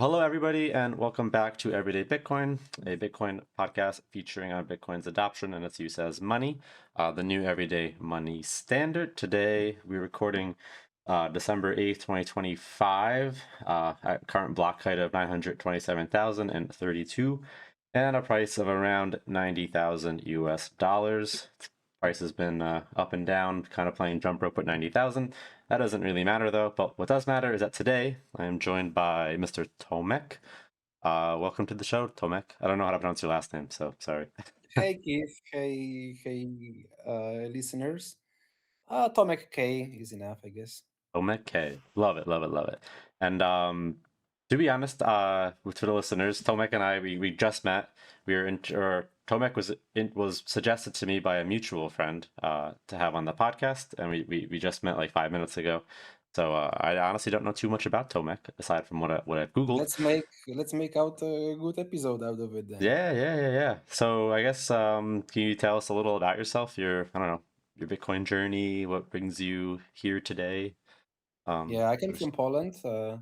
Hello, everybody, and welcome back to Everyday Bitcoin, a Bitcoin podcast featuring on Bitcoin's adoption and its use as money, the new everyday money standard. Today, we're recording December 8th, 2025, at current block height of 927,032 and a price of around 90,000 US dollars. Price has been up and down, kind of playing jump rope at 90,000. That doesn't really matter though, but what does matter is that today I am joined by Mr. Tomek. Welcome to the show, Tomek. I don't know how to pronounce your last name, so sorry. Hey Keith, hey, listeners. Tomek K is enough, I guess. Tomek K. Love it, love it, love it. And to be honest, to the listeners, Tomek and we just met. We were in, or Tomek was suggested to me by a mutual friend to have on the podcast, and we just met like 5 minutes ago. So I honestly don't know too much about Tomek aside from what I've Googled. Let's make out a good episode out of it then. Yeah. So I guess can you tell us a little about yourself? I don't know, your Bitcoin journey, what brings you here today? Yeah, I came There's- from Poland. I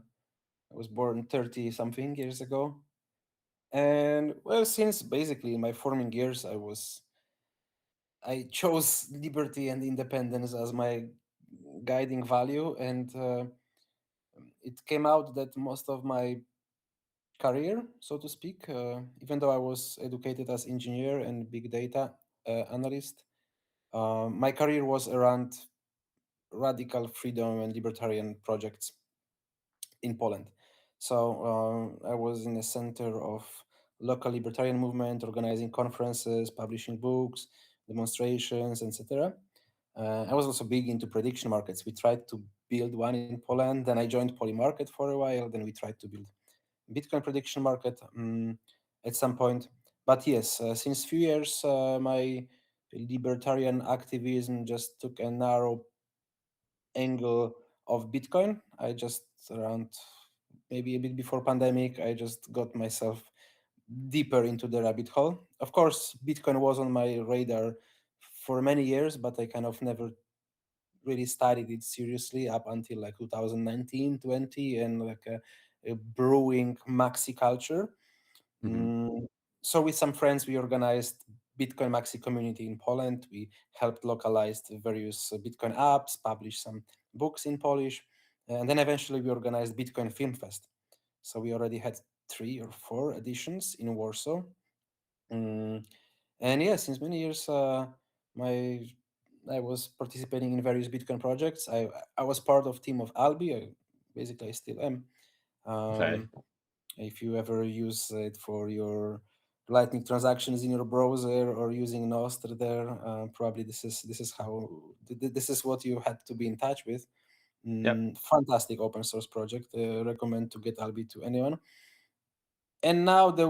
was born 30 something years ago. And well, since basically in my forming years I chose liberty and independence as my guiding value, and it came out that most of my career, so to speak, even though I was educated as engineer and big data analyst, my career was around radical freedom and libertarian projects in Poland. So I was in the center of local libertarian movement, organizing conferences, publishing books, demonstrations, etc. I was also big into prediction markets. We tried to build one in Poland, then I joined Polymarket for a while, then we tried to build Bitcoin prediction market at some point. But yes, since few years, my libertarian activism just took a narrow angle of Bitcoin. I just around maybe a bit before pandemic, I just got myself deeper into the rabbit hole. Of course, Bitcoin was on my radar for many years, but I kind of never really studied it seriously up until like 2019, 20, and like a brewing maxi culture. Mhm. Mm, so with some friends, we organized Bitcoin Maxi community in Poland. We helped localize the various Bitcoin apps, published some books in Polish, and then eventually we organized Bitcoin Film Fest. So we already had 3 or 4 editions in Warsaw. Mm, and yeah, since many years, my I was participating in various Bitcoin projects. I was part of team of Alby. Basically, I still am. Okay. Um, if you ever use it for your Lightning transactions in your browser or using Nostr there, probably this is what you had to be in touch with. Yep. Fantastic open source project. Recommend to get Alby to anyone. And now the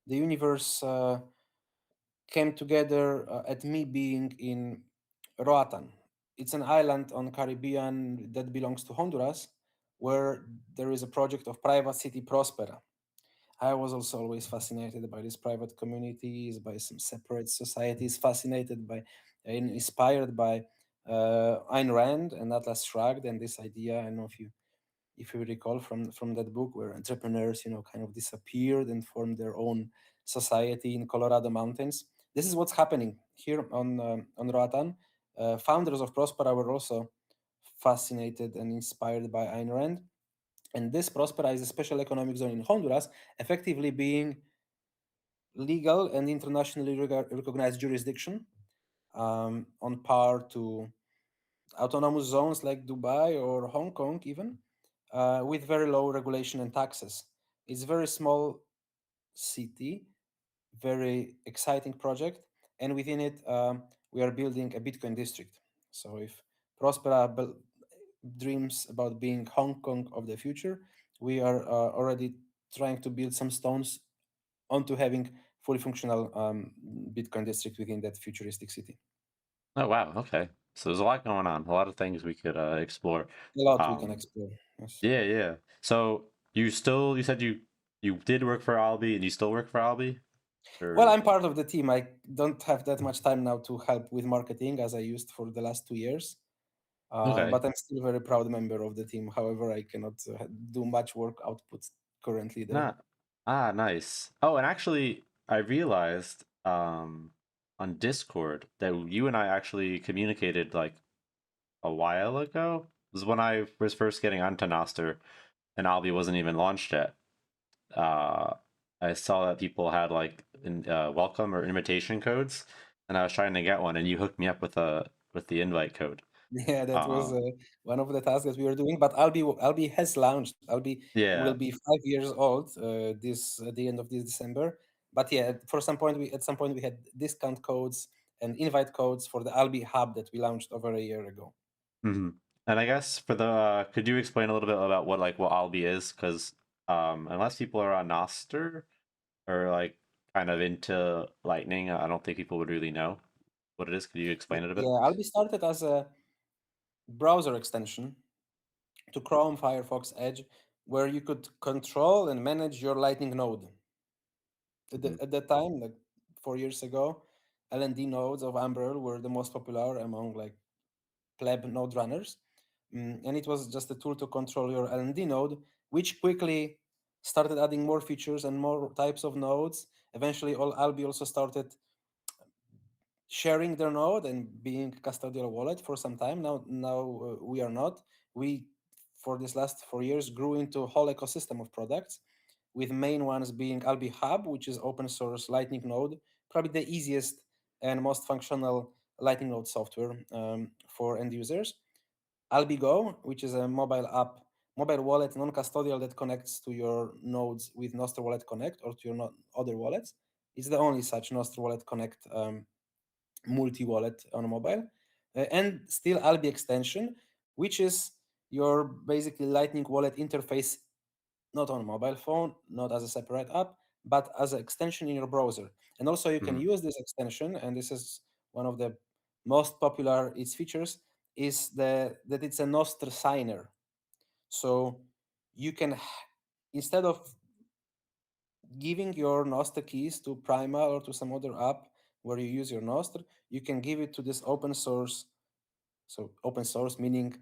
universe came together at me being in Roatán. It's an island on Caribbean that belongs to Honduras, where there is a project of private city Próspera. I was also always fascinated by these private communities, by some separate societies, fascinated by and inspired by Ayn Rand and Atlas Shrugged and this idea. I don't know if you recall from that book where entrepreneurs, kind of disappeared and formed their own society in Colorado mountains. This is what's happening here on Roatan. Founders of Prospera were also fascinated and inspired by Ayn Rand, and this Prospera is a special economic zone in Honduras, effectively being legal and internationally recognized jurisdiction, on par to autonomous zones like Dubai or Hong Kong, even, with very low regulation and taxes. It's a very small city, very exciting project, and within it, we are building a Bitcoin district. So if Prospera dreams about being Hong Kong of the future, we are already trying to build some stones onto having fully functional Bitcoin district within that futuristic city. Oh wow. Okay. So there's a lot going on. A lot of things we could explore. A lot we can Um. explore. Yes. Yeah. So you said you did work for Alby and you still work for Alby, Well, or I'm part of the team. I don't have that much time now to help with marketing as I used for the last 2 years. Okay. But I'm still a very proud member of the team. However, I cannot do much work output currently there. Not nice. Oh, and actually I realized on Discord that you and I actually communicated like a while ago. It was when I was first getting onto Noster and Alby wasn't even launched yet. Uh I saw that people had like welcome or invitation codes and I was trying to get one and you hooked me up with the invite code. Yeah, that was Um one of the tasks that we were doing. But Albi has launched. Albi will yeah. be 5 years old this at the end of this December. But yeah, for some point we at some point we had discount codes and invite codes for the Albi hub that we launched over a year ago. Hmm. And I guess for the could you explain a little bit about what Alby is? Because unless people are on Noster or like kind of into Lightning, I don't think people would really know what it is. Could you explain it a bit? Yeah, Albi started as a browser extension to Chrome, Firefox, Edge, where you could control and manage your Lightning node. Hmm. At that time, like 4 years ago, LND nodes of Umbrel were the most popular among like pleb node runners. And it was just a tool to control your LND node, which quickly started adding more features and more types of nodes. Eventually, all Albi also started sharing their node and being custodial wallet for some time. Now we are not. We for this last 4 years grew into a whole ecosystem of products, with main ones being Albi Hub, which is open source Lightning node, probably the easiest and most functional Lightning node software for end users. Albi Go, which is a mobile app, mobile wallet, non-custodial that connects to your nodes with Nostr Wallet Connect or to your other wallets. It's the only such Nostr Wallet Connect multi-wallet on mobile. And still Albi extension, which is your basically Lightning wallet interface, not on mobile phone, not as a separate app, but as an extension in your browser. And also you can Hmm. use this extension, and this is one of the most popular its features, is that it's a Nostr signer. So you can, instead of giving your Nostr keys to Prima or to some other app where you use your Nostr, you can give it to this open source. So open source meaning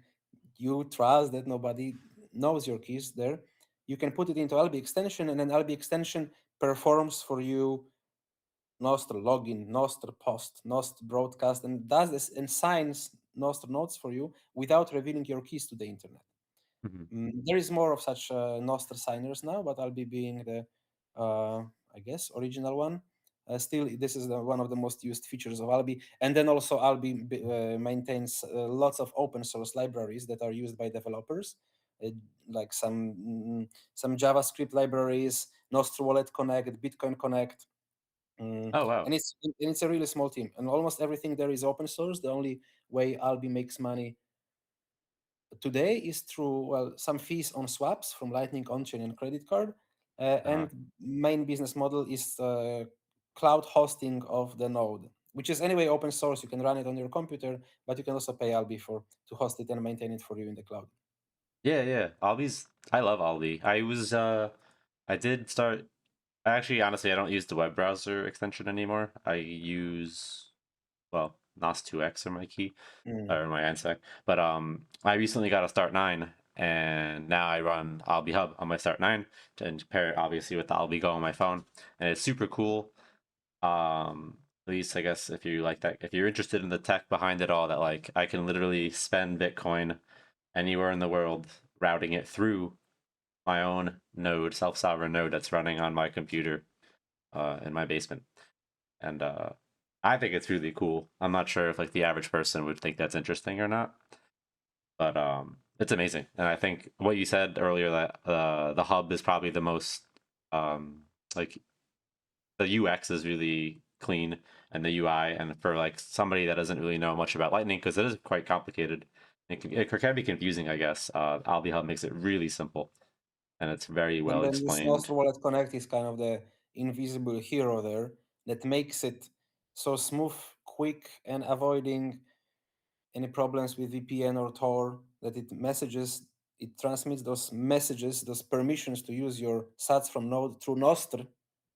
you trust that nobody knows your keys there. You can put it into Albi extension, and then Albi extension performs for you Nostr login, Nostr post, Nostr broadcast, and does this and signs Nostr nodes for you without revealing your keys to the internet. Hmm. There is more of such Nostr signers now, but I'll be being the, I guess, original one. Still, this is one of the most used features of Albi. And then also Albi maintains lots of open source libraries that are used by developers, uh, like some JavaScript libraries, Nostr Wallet Connect, Bitcoin Connect. Oh wow. And it's a really small team, and almost everything there is open source. The only way Albi makes money today is through, well, some fees on swaps from Lightning on-chain and credit card, Uh-huh. and main business model is cloud hosting of the node, which is anyway open source. You can run it on your computer, but you can also pay Albi for to host it and maintain it for you in the cloud. Yeah, yeah. Alby's I love Alby. I did start actually honestly I don't use the web browser extension anymore. I use well, NOS2X or my key Mm. or my NSEC. But I recently got a Start 9 and now I run Alby Hub on my Start 9 and pair it obviously with the Alby Go on my phone. And it's super cool. At least I guess if you like that if you're interested in the tech behind it all that like I can literally spend Bitcoin anywhere in the world routing it through my own node, self-sovereign node that's running on my computer in my basement. And I think it's really cool. I'm not sure if like the average person would think that's interesting or not, but it's amazing. And I think what you said earlier that the hub is probably the most um, like the UX is really clean and the UI, and for like somebody that doesn't really know much about Lightning because it is quite complicated. It can be confusing, I guess. Alby Hub makes it really simple, and it's very And well then this explained. Nostr Wallet Connect is kind of the invisible hero there that makes it so smooth, quick, and avoiding any problems with VPN or Tor, that it transmits those messages, those permissions to use your sats from Node through Nostr,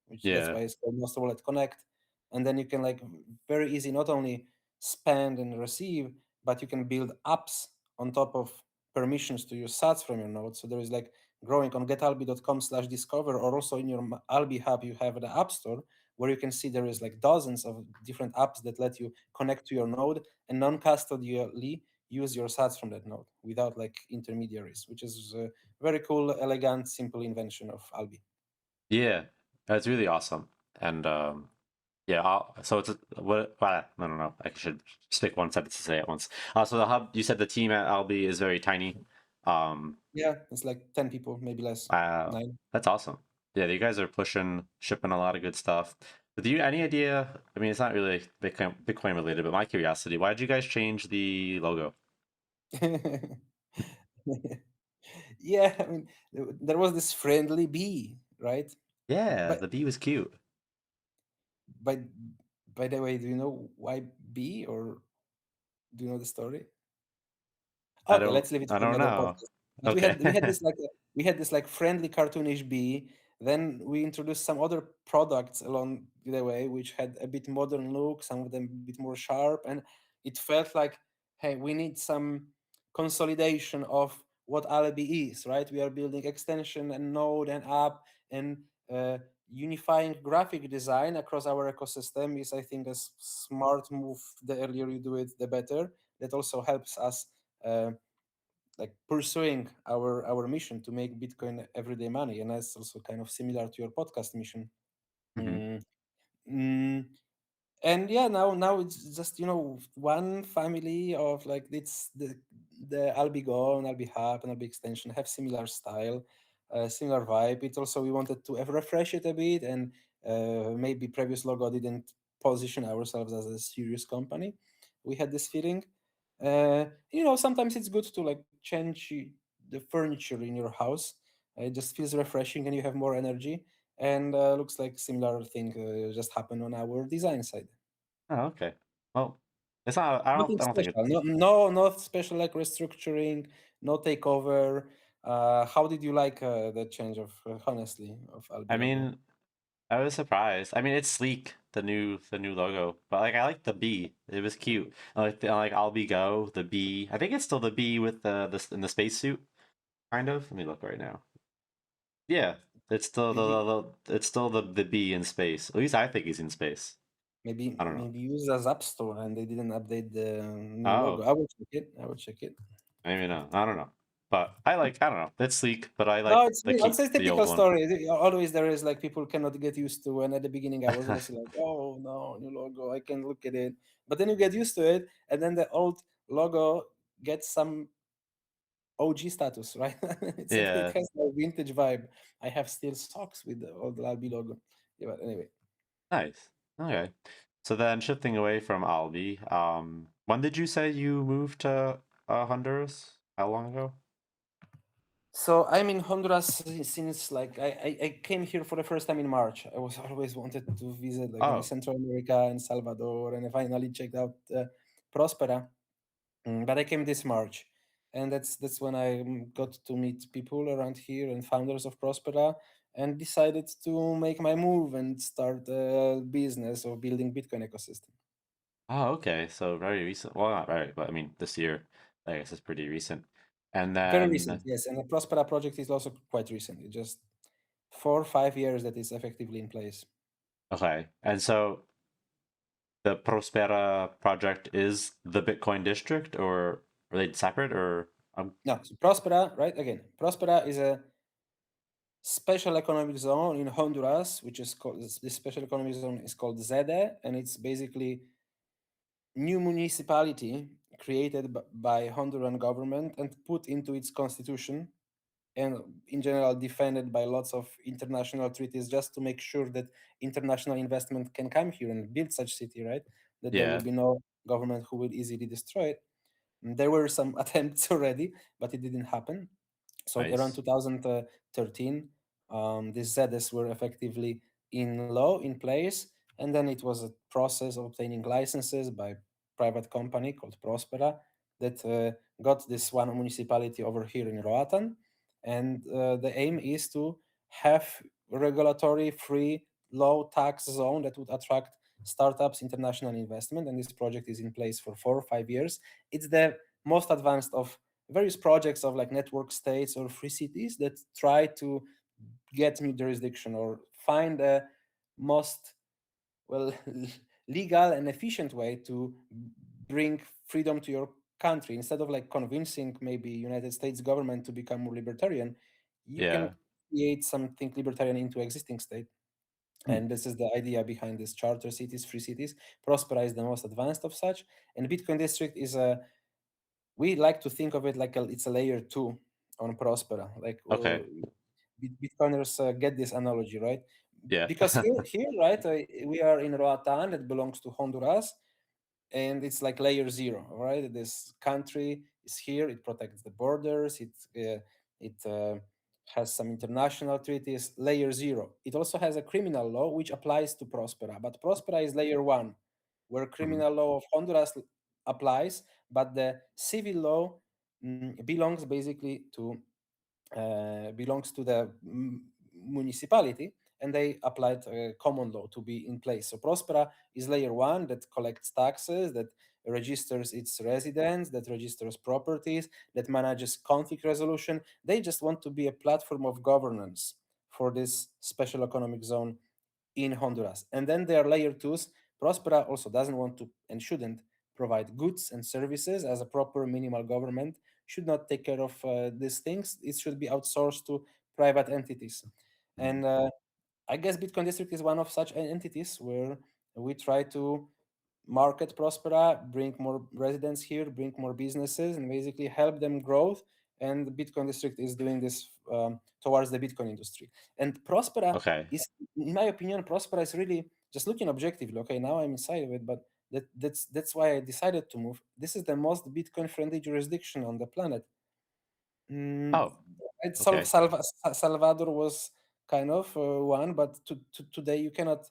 which that's Yeah. why it's called Nostr Wallet Connect. And then you can like very easy not only spend and receive, but you can build apps on top of permissions to use sats from your node. So there is like growing on getalby.com/discover, or also in your Alby hub, you have the app store where you can see there is like dozens of different apps that let you connect to your node and non-custodially use your sats from that node without like intermediaries, which is a very cool, elegant, simple invention of Alby. Yeah, that's really awesome. And yeah, so it's what? I don't know. I should just one sentence to say at once. So the hub, you said the team at Alby is very tiny. Um, Yeah, it's like 10 people, maybe less, wow, 9. that's awesome. Yeah, you guys are pushing, shipping a lot of good stuff. But do you any idea? I mean, it's not really Bitcoin related, but my curiosity, why did you guys change the logo? Yeah, I mean, there was this friendly bee, right? Yeah, But the bee was cute. by by the way, do you know why bee, or do you know the story? Okay, let's leave it I for don't another know. podcast. But we Okay. had we had this like we had this like friendly cartoonish bee. Then we introduced some other products along the way, which had a bit modern look, some of them a bit more sharp, and it felt like, hey, we need some consolidation of what Alby is, right? We are building extension and node and app, and unifying graphic design across our ecosystem is, I think, a smart move. The earlier you do it, the better. That also helps us uh, like pursuing our mission to make Bitcoin everyday money, and that's also kind of similar to your podcast mission. Hmm. Mm, mm, and yeah, now it's just one family of like it's the Alby Go and Alby Hub and Alby extension have similar style, similar vibe. It also we wanted to refresh it a bit, and maybe previous logo didn't position ourselves as a serious company. We had this feeling. Sometimes it's good to like change the furniture in your house. It just feels refreshing, and you have more energy. And looks like similar thing just happened on our design side. Oh, okay. Well, it's not. I don't. Nothing I don't think special. it's. No special like restructuring, no takeover. How did you like the change of honestly of Albi I logo? mean, I was surprised. I mean, it's sleek, the new logo, but like I like the bee. It was cute. I like I'll be go the bee. I think it's still the bee with the in the spacesuit, kind of. Let me look right now. Yeah, it's still Maybe it's still the bee in space. At least I think he's in space. maybe I don't know. maybe use as App Store and they didn't update the new logo. Oh, I will check it. I will check it. maybe not. I don't know. But I don't know. It's sleek, but I No, like it's the it's keep a the old typical one. story. Always there is like people cannot get used to, and at the beginning I was also like, oh no, new logo, I can look at it. But then you get used to it, and then the old logo gets some OG status, right? It Yeah, has a vintage vibe. I have still socks with the old Albi logo. Yeah, but anyway. nice. Okay. So then shifting away from Albi, when did you say you moved to Honduras? How long ago? So I'm in Honduras since like I came here for the first time in March. I was always wanted to visit like Oh, Central America and Salvador, and I finally checked out Próspera. But I came this March, and that's when I got to meet people around here and founders of Prospera, and decided to make my move and start a business of building Bitcoin ecosystem. oh, okay. So very recent. Well, not very, but I mean this year, I guess it's pretty recent. And Very recent, then yes. And the Prospera project is also quite recent. It just 4 or 5 years that is effectively in place. okay, and so the Prospera project is the Bitcoin district, or are they separate, or No, so Prospera, right? Again, Prospera is a special economic zone in Honduras, which is called this special economic zone is called ZEDE, and it's basically new municipality created by Honduran government and put into its constitution, and in general defended by lots of international treaties, just to make sure that international investment can come here and build such city, right? That there will yeah, be no government who will easily destroy it. There were some attempts already, but it didn't happen. So around nice, 2013, these ZEDES were effectively in law, in place, and then it was a process of obtaining licenses by private company called Próspera that got this one municipality over here in Roatán, and the aim is to have regulatory free low tax zone that would attract startups, international investment, and this project is in place for 4 or 5 years. It's the most advanced of various projects of like network states or free cities that try to get new jurisdiction or find a most well legal and efficient way to bring freedom to your country instead of like convincing maybe United States government to become more libertarian. You can Yeah. create something libertarian into existing state, Hmm. and this is the idea behind this charter cities, free cities. Prospera is the most advanced of such, and Bitcoin district is a, we like to think of it like it's a layer two on Prospera. Like Okay. Bitcoiners get this analogy, right? Yeah. Because here, right, we are in Roatán that belongs to Honduras, and it's like layer zero, right? This country is here, it protects the borders, it has some international treaties. Layer zero, it also has a criminal law which applies to Prospera, but Prospera is layer one, where Mhm. criminal law of Honduras applies, but the civil law belongs basically to belongs to the municipality, and they applied common law to be in place. So Prospera is layer one that collects taxes, that registers its residents, that registers properties, that manages conflict resolution. They just want to be a platform of governance for this special economic zone in Honduras. And then there are layer twos. Prospera also doesn't want to and shouldn't provide goods and services as a proper minimal government, should not take care of these things. It should be outsourced to private entities. Mhm. And I guess Bitcoin District is one of such entities where we try to market Prospera, bring more residents here, bring more businesses, and basically help them grow. And the Bitcoin District is doing this towards the Bitcoin industry. And Prospera Okay. is, in my opinion, Prospera is really just looking objectively. Okay, now I'm inside of it, but that's why I decided to move. This is the most Bitcoin friendly jurisdiction on the planet. Mm, Oh, okay. Salvador was kind of one, but today you cannot.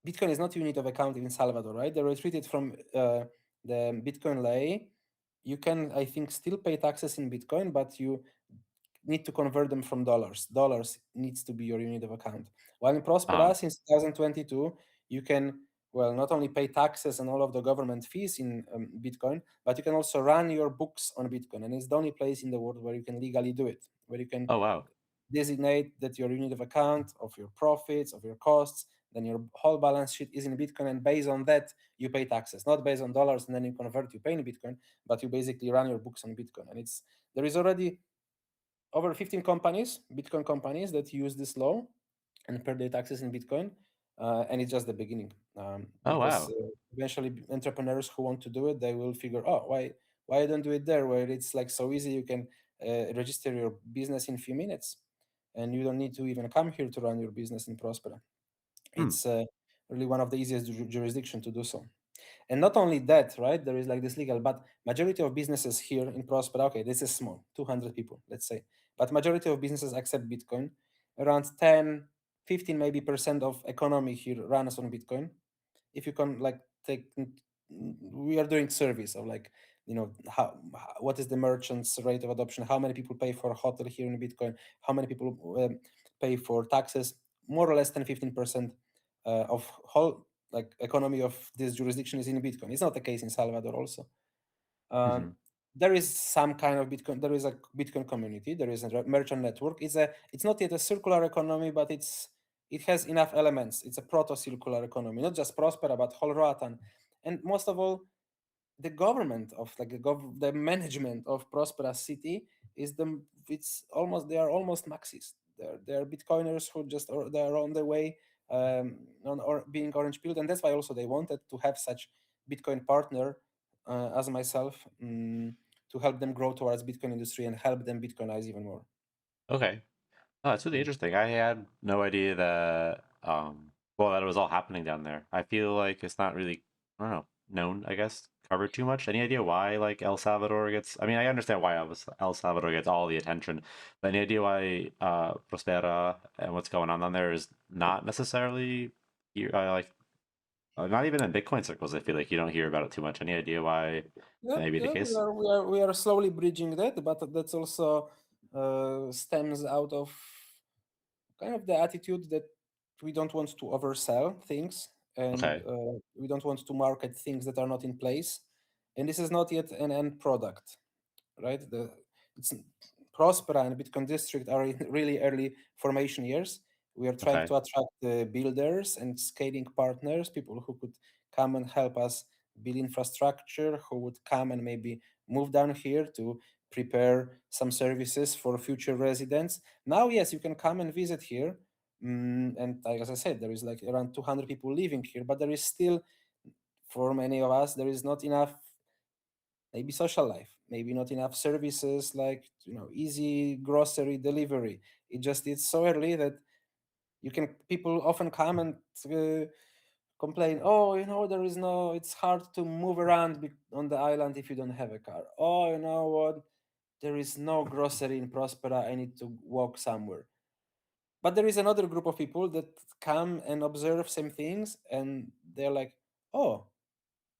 Bitcoin is not unit of account in Salvador, right? They retreated from the Bitcoin lei. You can, I think, still pay taxes in Bitcoin, but you need to convert them from dollars. Dollars needs to be your unit of account. While in Prospera, Uh-huh. since 2022, you can, well, not only pay taxes and all of the government fees in Bitcoin, but you can also run your books on Bitcoin. And it's the only place in the world where you can legally do it, where you can Oh, wow. designate that your unit of account of your profits, of your costs, then your whole balance sheet is in Bitcoin, and based on that you pay taxes, not based on dollars and then you convert, you pay in Bitcoin, but you basically run your books on Bitcoin. And it's, there is already over 15 companies, Bitcoin companies, that use this law and pay their taxes in Bitcoin. And it's just the beginning, Oh, because wow. eventually entrepreneurs who want to do it, they will figure, oh, why I don't do it there, where it's like so easy. You can register your business in few minutes, and you don't need to even come here to run your business in Prospera. Hmm. It's really one of the easiest jurisdiction to do so. And not only that, right? There is like this legal, but majority of businesses here in Prospera, okay, this is small, 200 people, let's say, but majority of businesses accept Bitcoin. Around 10, 15 maybe percent of economy here runs on Bitcoin. If you can like take, we are doing surveys of like, what is the merchants rate of adoption, how many people pay for a hotel here in Bitcoin, how many people pay for taxes. More or less 10, 15% of whole like economy of this jurisdiction is in Bitcoin. It's not the case in Salvador also. Hmm. There is some kind of Bitcoin, there is a Bitcoin community, there is a merchant network. It's not yet a circular economy, but it has enough elements. It's a proto-circular economy, not just Prospera, but whole Roatan. And most of all, the government of like the management of Prospera city is it's almost, they are almost maxis. They're Bitcoiners who just, or they're on their way on or being orange pilled, and that's why also they wanted to have such Bitcoin partner as myself, to help them grow towards Bitcoin industry and help them Bitcoinize even more. Okay. Oh, that's really interesting. I had no idea that well, that it was all happening down there. I feel like it's not really, I don't know, known, I guess, covered too much. Any idea why like El Salvador gets, I mean, I understand why El Salvador gets all the attention, but any idea why Prospera and what's going on down there is not necessarily like not even in Bitcoin circles, I feel like you don't hear about it too much. Any idea why that Yeah, may be the yeah, case? we are slowly bridging that, but that's also stems out of kind of the attitude that we don't want to oversell things, and Okay. we don't want to market things that are not in place, and this is not yet an end product. right? It's Prospera and Bitcoin District are in really early formation years. We are trying Okay. to attract builders and scaling partners, people who could come and help us build infrastructure, who would come and maybe move down here to prepare some services for future residents. Now, yes, you can come and visit here. And like, as I said, there is like around 200 people living here, but there is still, for many of us, there is not enough maybe social life, maybe not enough services like easy grocery delivery. It's so early that you can people often come and complain, oh, there is no, it's hard to move around on the island if you don't have a car. Oh, you know what, there is no grocery in Prospera, I need to walk somewhere. But there is another group of people that come and observe same things, and they're like, oh,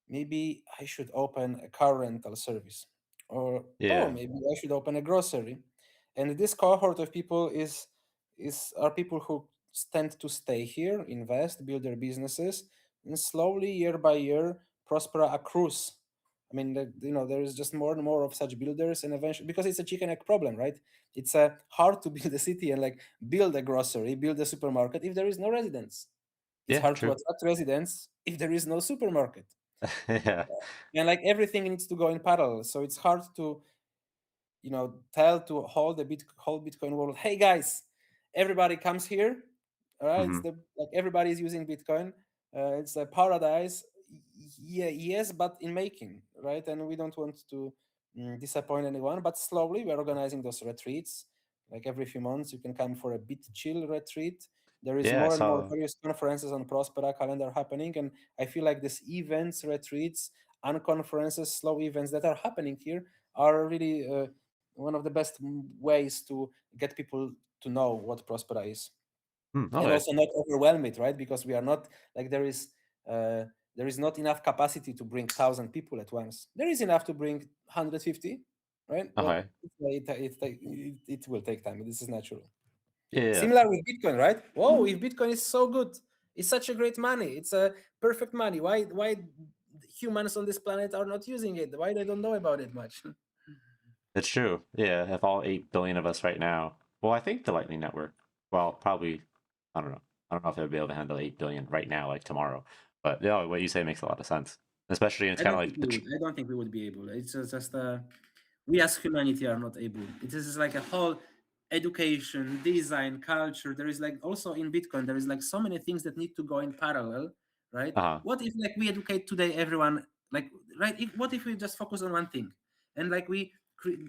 maybe I should open a car rental service, or oh, Yeah. maybe I should open a grocery. And this cohort of people are people who tend to stay here, invest, build their businesses, and slowly, year by year, Prospera accrues. I mean, there is just more and more of such builders, and eventually, because it's a chicken egg problem, right? It's hard to build a city and like build a grocery, build a supermarket if there is no residents. It's Yeah. hard to True. attract residents if there is no supermarket, Yeah. and like everything needs to go in parallel, so it's hard to tell to whole Bitcoin world, hey guys, everybody comes here. All right, it's Hmm. the like everybody is using Bitcoin. It's a paradise. Yeah, yes, but in making, right? And we don't want to disappoint anyone, but slowly we're organizing those retreats. Like every few months you can come for a bit chill retreat. There is Yeah. I more and more saw. various conferences on Prospera calendar happening, and I feel like these events, retreats, unconferences, slow events that are happening here are really one of the best ways to get people to know what Prospera is, and Okay. also not overwhelm it, right? Because we are not like uh, there is not enough capacity to bring 1,000 people at once. There is enough to bring 150, right? But Okay. it will take time. This is natural. Yeah. Similar with Bitcoin, right? Whoa, if Bitcoin is so good, it's such a great money, it's a perfect money. Why humans on this planet are not using it? Why they don't know about it much? It's true. Yeah. If all 8 billion of us right now, well, I think the Lightning Network. Well, probably. I don't know. I don't know if they'll be able to handle 8 billion right now, like tomorrow. But yeah, what you say makes a lot of sense. Especially, it's I kind of don't think like we would. I don't think we would be able. It's just we as humanity are not able. It is like a whole education, design, culture. There is like also in Bitcoin, there is like so many things that need to go in parallel, right? uh What if like we educate today everyone, like, right? What if we just focus on one thing, and like we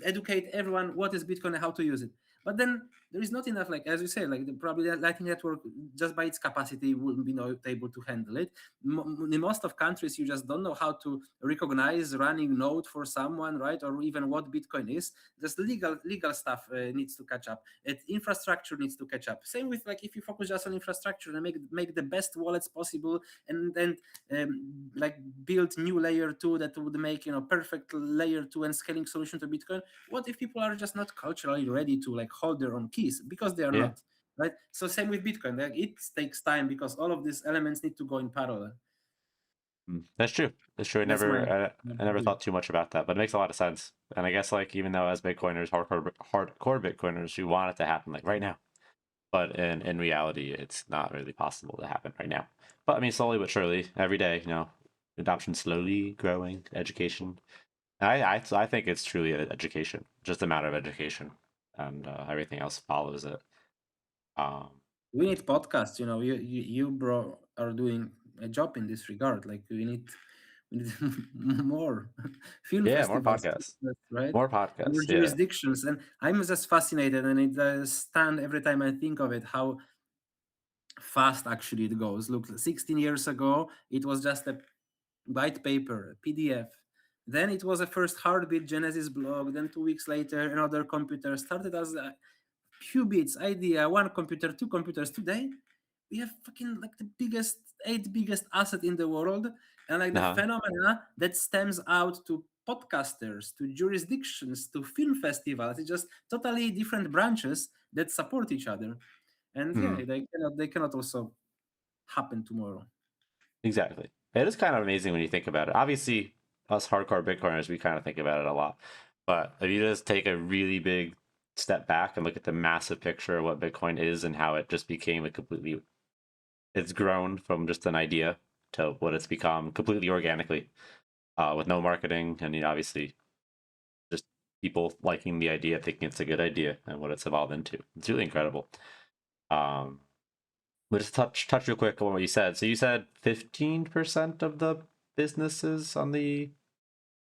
educate everyone what is Bitcoin and how to use it? But then there is not enough, like as you say, like probably the Lightning Network just by its capacity wouldn't be not able to handle it. In most of countries, you just don't know how to recognize running node for someone, right? Or even what Bitcoin is. Just legal stuff needs to catch up. Infrastructure needs to catch up. Same with like if you focus just on infrastructure and make the best wallets possible, and then like build new layer two that would make perfect layer two and scaling solution to Bitcoin. What if people are just not culturally ready to like hold their own keys because they are yeah. not, right? So same with Bitcoin, like it takes time because all of these elements need to go in parallel. That's true. That's true. That's my I never view. thought too much about that, but it makes a lot of sense. And I guess like even though as Bitcoiners, hardcore Bitcoiners, we want it to happen like right now, but in reality, it's not really possible to happen right now. But I mean, slowly but surely, every day, adoption slowly growing, education. I think it's truly education, just a matter of education, and everything else follows it. Um, We need podcasts. You bro are doing a job in this regard. Like we need more film yeah, more festivals, podcasts, right? more More podcasts. Yeah. jurisdictions, and I'm just fascinated, and it stand every time I think of it how fast actually it goes. Look, 16 years ago, it was just a white paper, a PDF. Then it was a first Heartbeat Genesis blog. Then 2 weeks later, another computer started as a qubits idea, one computer, two computers. Today, we have fucking like the eight biggest asset in the world, and like the Uh-huh. phenomena that stems out to podcasters, to jurisdictions, to film festivals. It's just totally different branches that support each other, and yeah, Mhm. they cannot also happen tomorrow. Exactly. It is kind of amazing when you think about it. Obviously, us hardcore Bitcoiners, we kind of think about it a lot. But if you just take a really big step back and look at the massive picture of what Bitcoin is and how it just became a completely, it's grown from just an idea to what it's become completely organically, with no marketing and obviously just people liking the idea, thinking it's a good idea, and what it's evolved into. It's really incredible. Um, but just touch real quick on what you said. So you said 15% of the businesses on the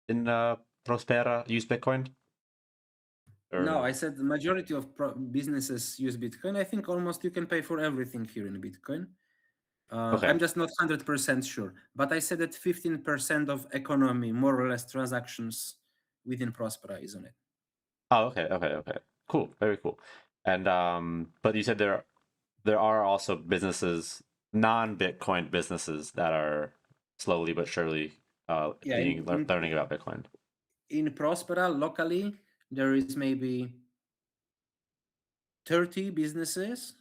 in Prospera use Bitcoin, No, I or said the majority of businesses use Bitcoin. I think almost you can pay for everything here in Bitcoin. I'm okay. just not 100% sure, but I said that 15% of economy, more or less, transactions within Prospera is on it. Oh, okay. Cool, very cool. And but you said there are also businesses, non-Bitcoin businesses that are slowly but surely Yeah, being learning about Bitcoin. in Prospera locally, there is maybe 30 businesses,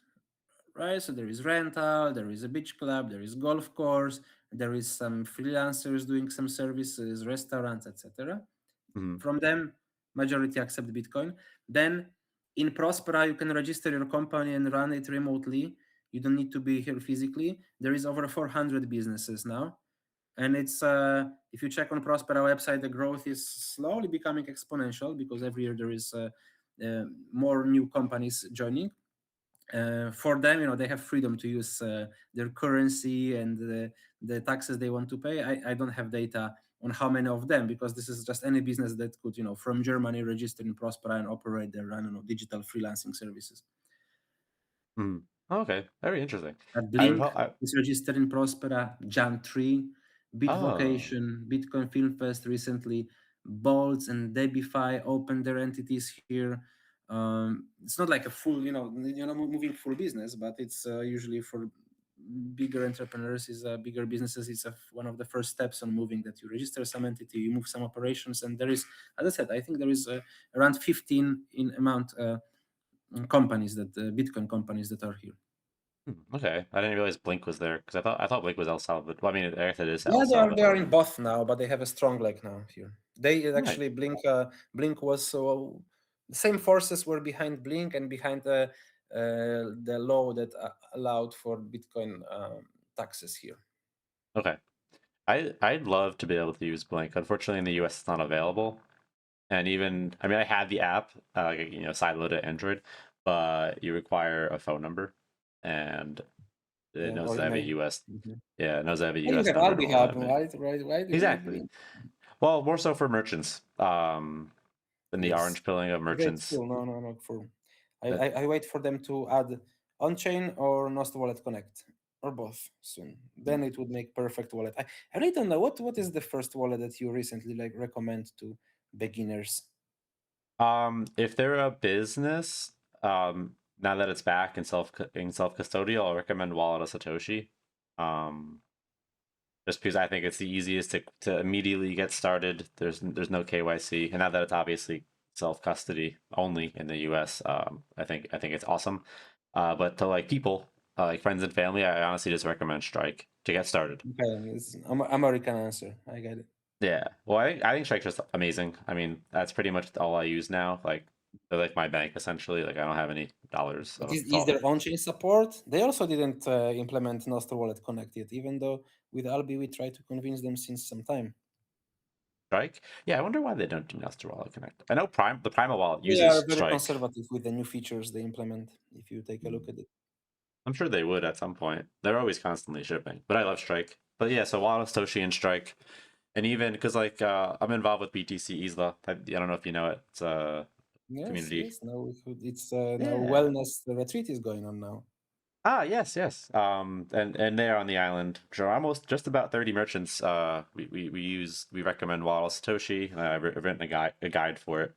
right? So there is rental, there is a beach club, there is golf course, there is some freelancers doing some services, restaurants, etc. Mhm. From them, majority accept Bitcoin. Then in Prospera, you can register your company and run it remotely. You don't need to be here physically. There is over 400 businesses now. And it's if you check on Prospera website, the growth is slowly becoming exponential because every year there is more new companies joining. For them, they have freedom to use their currency and the taxes they want to pay. I don't have data on how many of them because this is just any business that could, from Germany register in Prospera and operate their, I don't know, digital freelancing services. Mhm. Okay, very interesting. I would Blink is registered in Prospera, Jan 3, oh, Bitvocation, Bitcoin Film Fest recently, Bolts and Debify opened their entities here. It's not like a full, moving full business, but it's usually for bigger entrepreneurs, is bigger businesses. It's one of the first steps on moving, that you register some entity, you move some operations, and there is, as I said, I think there is around 15 in amount companies that Bitcoin companies that are here. okay. I didn't realize Blink was there because I thought Blink was El Salvador. Well, I mean, I guess it is El Yeah, they are Salvador. in both now, but they have a strong leg now here. They Right. actually Blink was so the same forces were behind Blink and behind the law that allowed for Bitcoin taxes here. Okay. I'd love to be able to use Blink. Unfortunately, in the US, it's not available. And even, I mean, I had the app, sideloaded Android, but you require a phone number, and it Yeah, knows or that I have a email. US. Mhm. Yeah, it knows I have a Yeah, you US have number and Alby won't Hub, let me. right? Right? Why do you need Exactly. Blink? Well, more so for merchants. Than the Yes, orange pilling of great merchants. tool. No, no, no. For I, That I, I wait for them to add on-chain or Nost Wallet Connect or both soon. Then it would make perfect wallet. I really don't know what is the first wallet that you recently recommend to beginners. if they're a business, now that it's back in self custodial, I'll recommend Wallet of Satoshi. Um, just because I think it's the easiest to immediately get started. There's no KYC, and now that it's obviously self custody only in the US, I think it's awesome. But to like people, like friends and family, I honestly just recommend Strike to get started. Okay, it's American answer. I get it. Yeah, well, I think Strike's just amazing. I mean, that's pretty much all I use now. Like, they're like my bank essentially. Like, I don't have any dollars, But so it's is all there on-chain support? They also didn't implement Nostr Wallet Connect yet, even though with Alby we tried to convince them since some time. Strike. Yeah, I wonder why they don't do Master Wallet Connect. I know the Primal Wallet They are uses very Strike. conservative with the new features they implement, if you take a look at it. I'm sure they would at some point. They're always constantly shipping, but I love Strike. But yeah, so Wallet Satoshi and Strike, and even because like I'm involved with BTC Isla. I don't know if you know it. It's a Yes, community. yes. Now it's now Yeah. wellness retreat is going on now. Ah, yes. And there on the island, so almost just about 30 merchants. We recommend Wallet Satoshi, and I've written a guide for it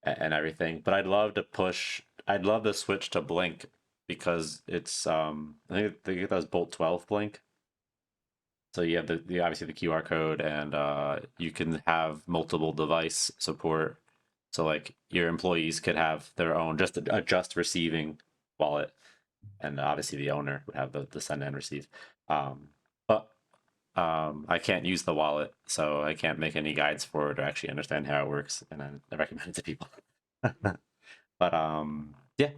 and everything. But I'd love to switch to Blink because it's I think that was Bolt 12 Blink. So you have the obviously the QR code, and you can have multiple device support. So like your employees could have their own just receiving wallet, and obviously the owner would have the send and receive. But I can't use the wallet, so I can't make any guides for it or actually understand how it works, and I recommend it to people. But yeah,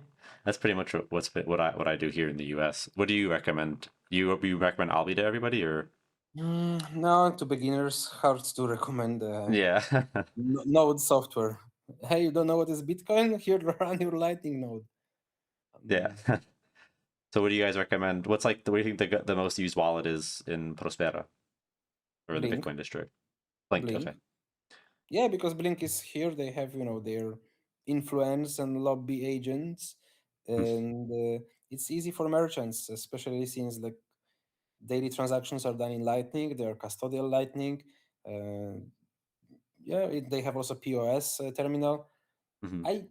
that's pretty much what I do here in the U.S. What do you recommend? You recommend Alby to everybody, or No, to beginners, hard to recommend yeah, Node software. Hey, you don't know what is Bitcoin? Here, run your Lightning node. yeah. So what do you guys recommend? What do you think the most used wallet is in Prospera or in the Blink, Bitcoin district? Blink. Blink. Okay. Yeah, because Blink is here. They have, their influence and lobby agents, and it's easy for merchants, especially since like daily transactions are done in Lightning. They are custodial Lightning. Uh, yeah, they have also POS terminal. Hmm. I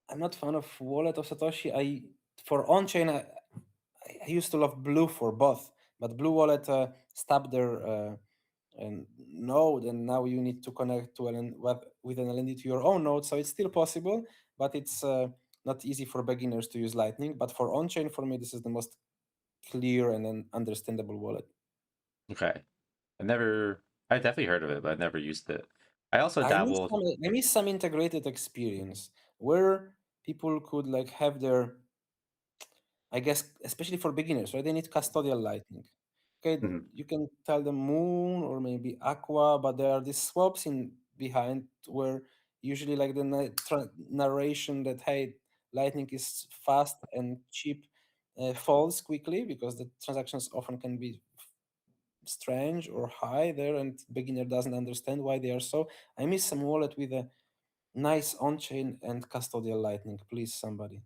I'm not fan of wallet of Satoshi. For on chain, I used to love Blue for both, but Blue Wallet stopped their node, and now you need to connect to with an LND to your own node. So it's still possible, but it's not easy for beginners to use Lightning. But for on chain, for me, this is the most clear and then understandable wallet. Okay. I definitely heard of it, but I've never used it. I also I miss dabbled. some I miss some integrated experience where people could like have their, I guess, especially for beginners, right? They need custodial Lightning. Okay, Mhm. you can tell them Moon or maybe Aqua, but there are these swaps in behind where usually like the narration that hey, Lightning is fast and cheap falls quickly because the transactions often can be strange or high there, and beginner doesn't understand why they are so. I miss some wallet with a nice on-chain and custodial Lightning, please, somebody.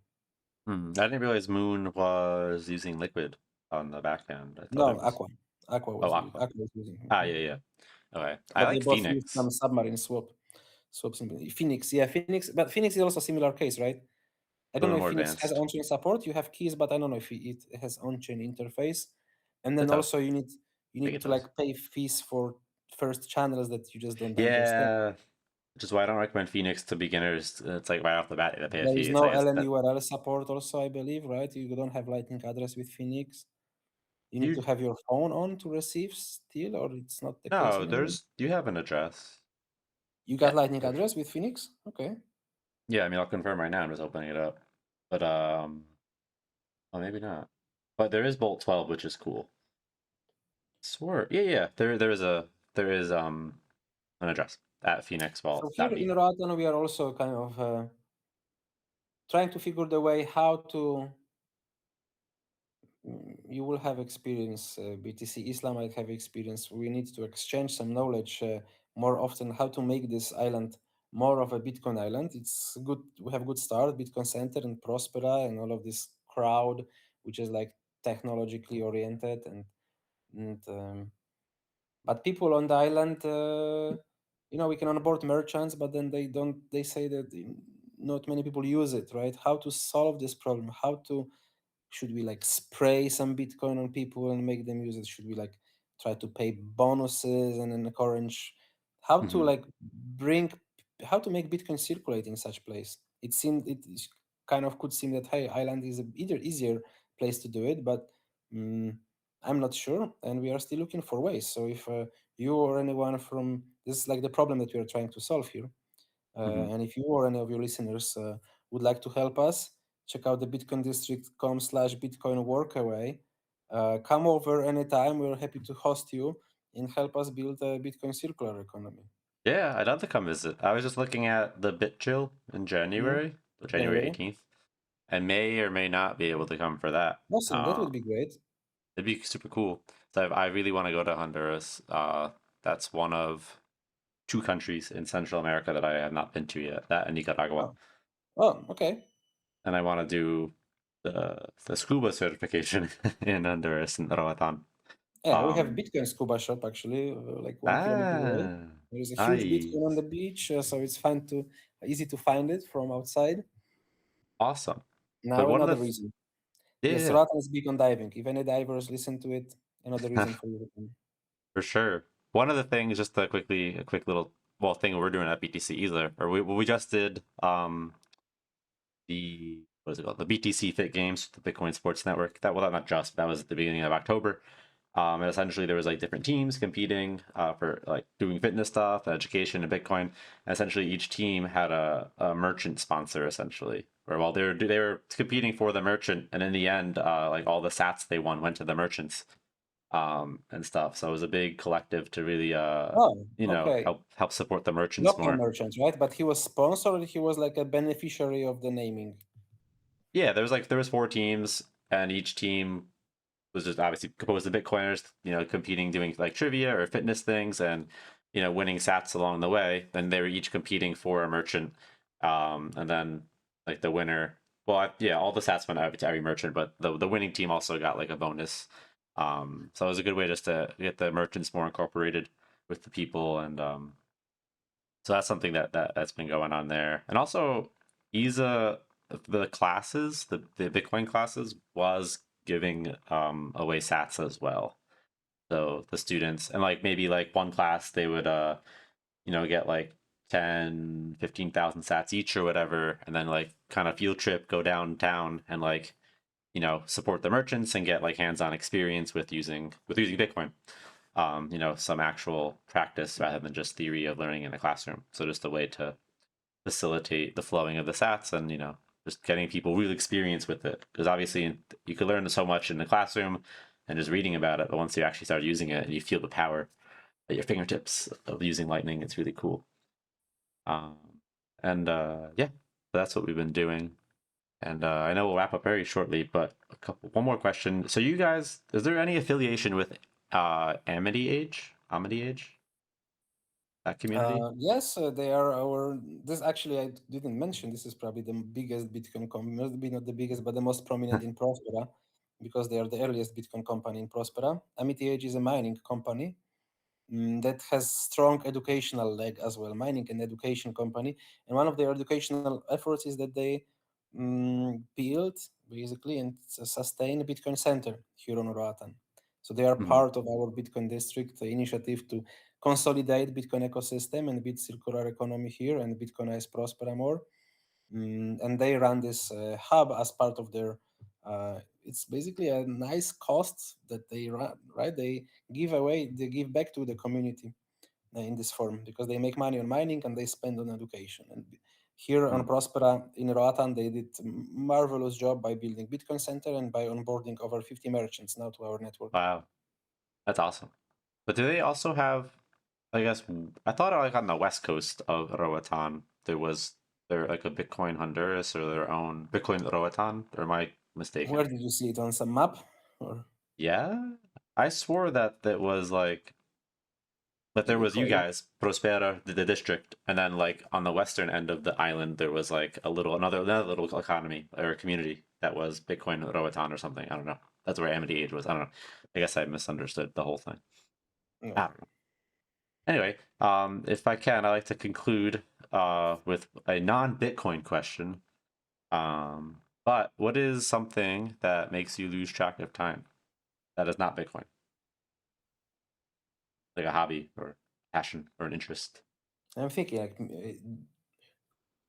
I didn't realize Moon was using Liquid on the back end. I thought it No, was oh Aqua. Aqua was using. Ah, yeah, yeah. Okay. I But they like both use Phoenix. some submarine swaps in Phoenix. Yeah, Phoenix, but Phoenix is also a similar case, right? I A don't know little if more Phoenix has advanced. on-chain support. You have keys, but I don't know if it has on-chain interface. And It then does. also you I think need it to does. like pay fees for first channels that you just don't understand. Yeah. Which is why I don't recommend Phoenix to beginners. It's like right off the bat, they pay a There fee. is It's no like it's that LNURL support also, I believe, right? You don't have Lightning address with Phoenix. You need to you have your phone on to receive still, or it's not the case no, anymore. you have an address. You Yeah. got Lightning address with Phoenix? Okay. Yeah, I mean I'll confirm right now. I'm just opening it up. But well maybe not. But there is Bolt 12, which is cool. Swore. Yeah, yeah. There is an address at So here in phoenixvault.me. Roatán, we are also kind of trying to figure the way how to. You will have experience, BTC Islam might have experience. We need to exchange some knowledge more often how to make this island more of a Bitcoin island. It's good. We have good start, Bitcoin Center and Próspera and all of this crowd, which is like technologically oriented and but people on the island, we can onboard merchants, but then they say that not many people use it, right? How to solve this problem? Should we like spray some Bitcoin on people and make them use it? Should we like try to pay bonuses and encourage how to Hmm. like bring, how to make Bitcoin circulate in such place? Kind of could seem that hey, island is a either easier place to do it, but mm, I'm not sure, and we are still looking for ways. So if you or anyone from this is like the problem that we are trying to solve here, Hmm. and if you or any of your listeners would like to help us, check out the bitcoindistrict.com/Bitcoin workaway. Come over anytime. We're happy to host you and help us build a Bitcoin circular economy. Yeah, I'd love to come visit. I was just looking at the Bit Chill in Mhm. January, January January. 18th. I may or may not be able to come for that. Awesome. That would be great. It'd be super cool. So I really want to go to Honduras. That's one of two countries in Central America that I have not been to yet. That and Nicaragua. Oh, oh okay. And I want to do the scuba certification in Honduras in Roatán. Yeah, we have Um, Bitcoin scuba shop actually, like 1 kilometer away. ah, There is a huge Bitcoin on nice, the beach, so it's easy to find it from outside. awesome. But Now one of another reason. Yes, yeah, Roatan is big on diving. If any divers listen to it, another yeah. reason for you to come. For sure. One of the things, just a quick little thing we're doing at BTC either, or we just did the what is it called, the BTC Fit Games, the Bitcoin Sports Network. That well, not just that was at the beginning of October. And essentially, there was like different teams competing for like doing fitness stuff, education, and Bitcoin. And essentially, each team had a merchant sponsor, essentially. Or well, they were competing for the merchant, and in the end, like all the Sats they won went to the merchants and stuff. So it was a big collective to really Oh, okay. help support the merchants Local more. merchants, right? But he was sponsored. He was like a beneficiary of the naming. Yeah, there was 4 teams, and each team was just obviously composed of Bitcoiners, competing, doing like trivia or fitness things, and winning Sats along the way. Then they were each competing for a merchant, and then like the winner. Well, yeah, all the Sats went out to every merchant, but the winning team also got like a bonus. So it was a good way just to get the merchants more incorporated with the people, and so that's something that's been going on there. And also, ESA, the classes, the Bitcoin classes, was giving away Sats as well. So the students, and like maybe like one class, they would get like 10, 15,000 Sats each or whatever, and then like kind of field trip, go downtown and like support the merchants and get like hands-on experience with using Bitcoin. Some actual practice rather than just theory of learning in a classroom. So just a way to facilitate the flowing of the Sats, and just getting people real experience with it, because obviously you could learn so much in the classroom and just reading about it, but once you actually start using it and you feel the power at your fingertips of using Lightning, it's really cool. um, and yeah, that's what we've been doing. And I know we'll wrap up very shortly, but one more question. So you guys, is there any affiliation with Amity Age? Amity Age? That community? Yes, they are our. This actually I didn't mention. This is probably the biggest Bitcoin company. Maybe not the biggest, but the most prominent in Próspera, because they are the earliest Bitcoin company in Próspera. Amity is a mining company that has strong educational leg as well, mining and education company. And one of their educational efforts is that they build basically and sustain a Bitcoin center here on Roatán. So they are Mhm. part of our Bitcoin district initiative to consolidate Bitcoin ecosystem and build circular economy here and Bitcoinize Prospera more. And they run this hub as part of their. It's basically a nice cost that they run, right? They give back to the community in this form because they make money on mining and they spend on education. And here on Mhm. Prospera in Roatan, they did marvelous job by building Bitcoin Center and by onboarding over 50 merchants now to our network. Wow, that's awesome. But do they also have? I guess I thought like on the west coast of Roatan there like a Bitcoin Honduras or their own Bitcoin Roatan. Or am I Where mistaken? did you see it on some map? Or Yeah, I swore that was like that you there was you recall it? guys, Prospera, the district, and then like on the western end of the island there was like another little economy or community that was Bitcoin Roatan or something. I don't know. That's where Amity Age was. I don't know. I guess I misunderstood the whole thing. I No. don't know. Anyway, if I can, I like to conclude with a non-Bitcoin question. But what is something that makes you lose track of time that is not Bitcoin, like a hobby or passion or an interest? I'm thinking like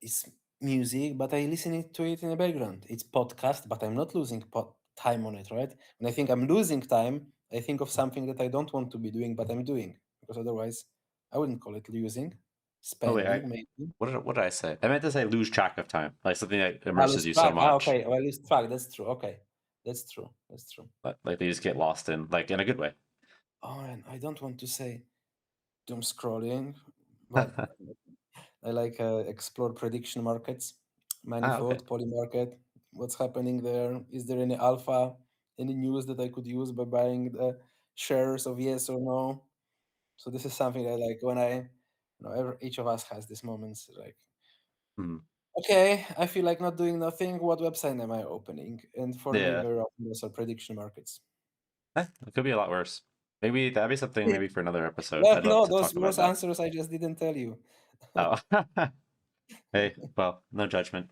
it's music, but I listen to it in the background. It's podcast, but I'm not losing time on it, right? When I think I'm losing time, I think of something that I don't want to be doing, but I'm doing because otherwise I wouldn't call it losing. Oh wait, Spending maybe. what did I say? I meant to say lose track of time, like something that I immerses lose you so track. Ah, much, okay. I lose track. That's true. Okay, that's true. That's true. like they just get lost in, like in a good way. Oh, and I don't want to say doom scrolling, but I like explore prediction markets, Okay. Manifold, Polymarket. What's happening there? Is there any alpha, any news that I could use by buying the shares of yes or no? So this is something I like when each of us has these moments like, Hmm. okay, I feel like not doing nothing. What website am I opening? And for me, Yeah, very often those are prediction markets. it could be a lot worse. Maybe that'd be something maybe for another episode. Well, I'd love no, to those talk about worse that. answers I just didn't tell you. Oh, hey, well, no judgment.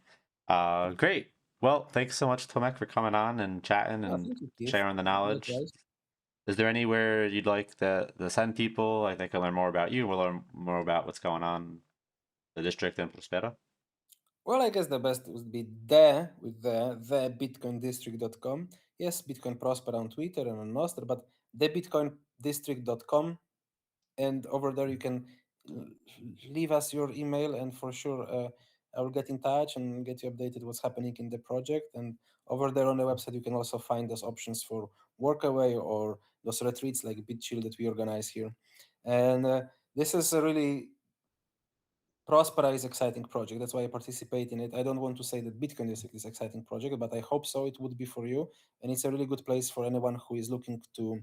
Great. Well, thanks so much, Tomek, for coming on and chatting Oh, and thank you, Keith. sharing the knowledge. Likewise. Is there anywhere you'd like to send people? Like they can learn more about you. We'll learn more about what's going on in the district in Prospera. Well, I guess the best would be the bitcoindistrict.com. Yes, Bitcoin Prosper on Twitter and on Nostr, but thebitcoindistrict.com, and over there you can leave us your email, and for sure I will get in touch and get you updated what's happening in the project. And over there on the website you can also find those options for workaway or those retreats like BitChill that we organize here. And this is a really Próspera is exciting project. That's why I participate in it. I don't want to say that Bitcoin is this exciting project, but I hope so. It would be for you, and it's a really good place for anyone who is looking to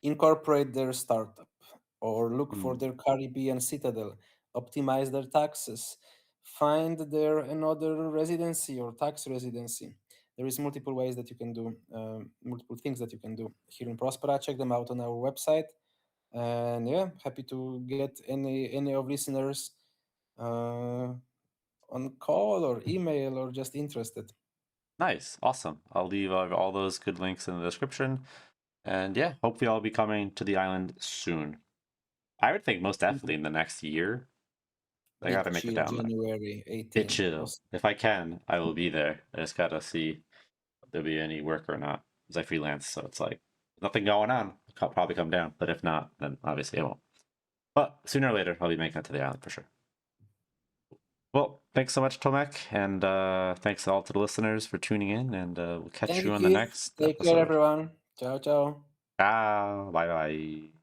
incorporate their startup or look for their Caribbean citadel, optimize their taxes, find their another residency or tax residency. There is multiple ways that you can do, multiple things that you can do here in Prospera. Check them out on our website. And yeah, happy to get any of listeners on call or email or just interested. Nice, awesome. I'll leave all those good links in the description. And yeah, hopefully I'll be coming to the island soon. I would think most definitely in the next year. I gotta make it BitChill, down there. January Bit 18. chill. If I can, I will be there. I just gotta see if there'll be any work or not. Because I freelance, so it's like nothing going on. I'll probably come down. But if not, then obviously I won't. But sooner or later, I'll be making it to the island for sure. Well, thanks so much, Tomek, and thanks all to the listeners for tuning in, and we'll catch Thank you you, on the Keith. next Take care, episode. everyone. Ciao, ciao. Ciao, bye bye.